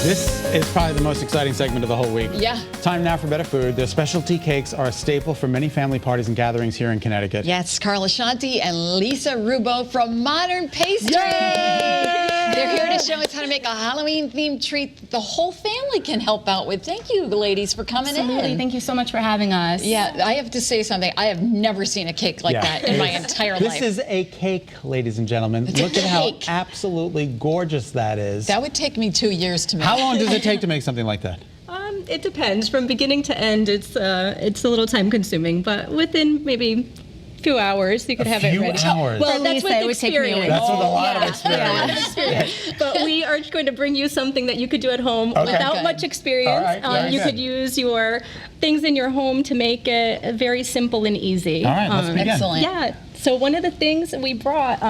This is probably the most exciting segment of the whole week. Yeah. Time now for better food. Their specialty cakes are a staple for many family parties and gatherings here in Connecticut. Yes, Carla Scionti and Lisa Rubbo from Modern Pastry. Yay! They're here to show us how to make a Halloween-themed treat that the whole family can help out with. Thank you, ladies, for coming Absolutely. in. Thank you so much for having us. Yeah, I have to say something. I have never seen a cake like that in my entire life. This is a cake, ladies and gentlemen. It's Look a at how cake. absolutely gorgeous that is. That would take me 2 years to make. How long does it take to make something like that? It depends. From beginning to end, it's a little time consuming, but within maybe a few hours, you could have it ready. A few hours? Well, For that's Lisa, it with would take me a experience. week. That's with a lot of Yeah, experience. experience. But we are going to bring you something that you could do at home without Okay. much experience. All right, very You good. could use your things in your home to make it very simple and easy. All right, let's begin. Excellent. Yeah. So one of the things we brought,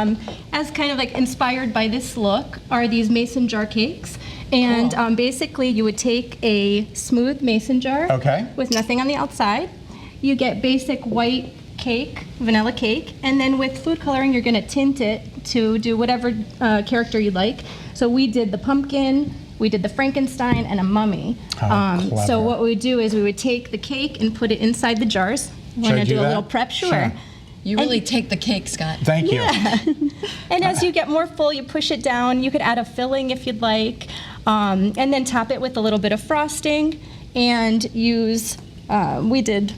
as kind of like inspired by this look, are these mason jar cakes. And basically, you would take a smooth mason jar Okay. with nothing on the outside. You get basic white cake, vanilla cake, and then with food coloring, you're going to tint it to do whatever character you like. So we did the pumpkin, we did the Frankenstein, and a mummy. How clever. So what we would do is we would take the cake and put it inside the jars. Should Want I to do do a that? little prep? Sure. You really take the cake, Scott. Thank you. And as you get more full, you push it down. You could add a filling if you'd like, and then top it with a little bit of frosting and use, we did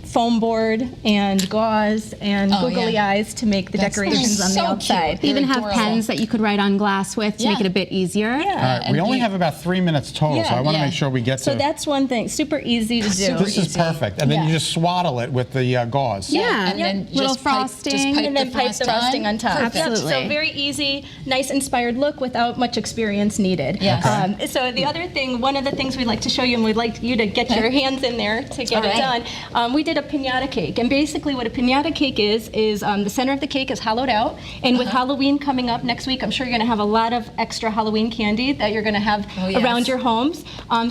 foam board and gauze and googly eyes to make the decorations on so the outside. cute. We even They're have adorable. pens that you could write on glass with to make Yeah. it a bit easier. All right, we and only you- have about 3 minutes total, so I want to Yeah. make sure we get So to... that's one thing, super easy to do. Super This is easy. perfect. And then you Yeah. just swaddle it with the gauze. Yeah. And then Little just pipe frosting. And then pipe the frosting on top. Perfect. Yep, Absolutely. So very easy, nice inspired look without much experience needed. Yes. So the other thing, one of the things we'd like to show you, and we'd like you to get your hands in there to get All it right. done. We did a piñata cake, and basically what a piñata cake is the center of the cake is hollowed out, and with Halloween coming up next week, I'm sure you're going to have a lot of extra Halloween candy that you're going to have yes. around your homes.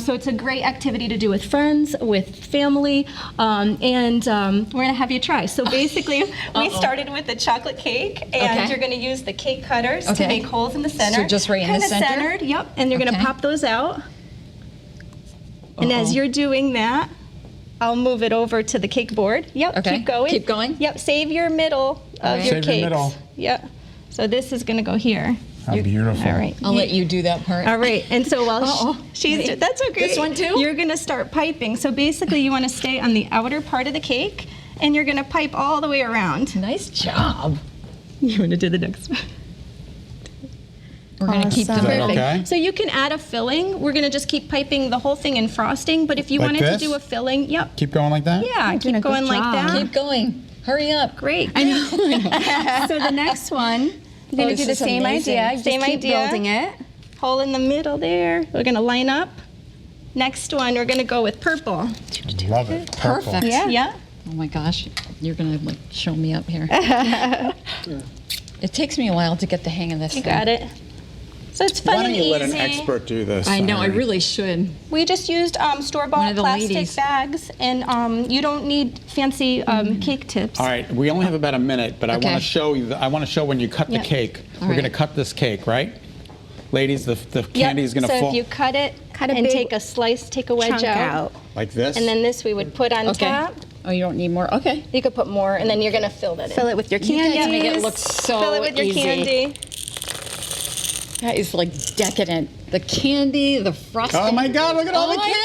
So it's a great activity to do with friends, with family, and we're going to have you try. So basically, we started with the chocolate cake, and Okay. you're going to use the cake cutters Okay. to make holes in the center. So just right in the Kinda center? centered, yep. And you're going to Okay. pop those out. And as you're doing that, I'll move it over to the cake board. Yep, Okay. keep going. Keep going? Yep, save your middle of right. your Save your cakes. middle. Yep. So this is going to go here. How beautiful. All right. I'll let you do that part. All right, and so while Uh-oh. she's Wait. that's okay. This one too? You're gonna start piping. So basically, you want to stay on the outer part of the cake, and you're gonna pipe all the way around. Nice job. You want to do the next one? We're going to keep them Is that perfect. okay? So you can add a filling. We're gonna just keep piping the whole thing in frosting. But if you Like wanted this? to do a filling, yep, Keep going like that? yeah, You're doing keep a good going like job. that. Keep going. Hurry up. Great. I know. So the next one, we're going to this do the is same amazing. idea. Just Same keep idea. building it. Hole in the middle there. We're gonna line up. Next one, we're gonna go with purple. Love it. Purple. Perfect. Yeah. Oh my gosh, you're going to like show me up here. It takes me a while to get the hang of this You thing. got it. So it's fun Why don't and you let an easy. expert do this? I know, I Irene? really should. We just used One store-bought of the plastic ladies. bags, and you don't need fancy cake tips. All right, we only have about a minute, but I Okay. want to show you. I want to show when you cut Yeah. the cake. All We're going to right. cut this cake, right? Ladies, the Yep. candy is going to So fall if you cut it Cut a and big take a slice, take a wedge Chunk out. like this. and then this we would put on Okay. top. Oh, you don't need more? Okay. You could put more, and then you're gonna fill that in. Fill it with your You candies. guys make it look so Fill it with your easy. candy. That is like decadent. The candy, the frosting. Oh my God! Look at all Oh the my candy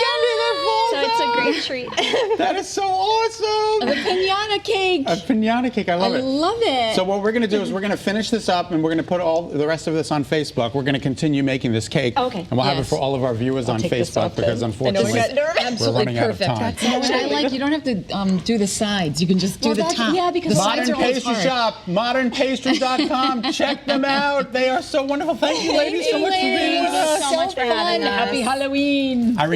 So that it's a falls great out. treat. That is so awesome. The piñata cake. A piñata cake. I I love it. love it. So what we're going to do is we're going to finish this up, and we're going to put all the rest of this on Facebook. We're going to continue making this cake, Okay. and we'll have it Yes. for all of our viewers on Take this Facebook off because then. unfortunately I know, we're absolutely running out of perfect. time. You know what I like? You don't have to do the sides. You can just do the that's- top. yeah, because the Modern sides are always Pastry hard. Shop, modernpastry.com. Check them out. They are so wonderful. Thank you, ladies, so much for being with us. So much fun. Happy Halloween.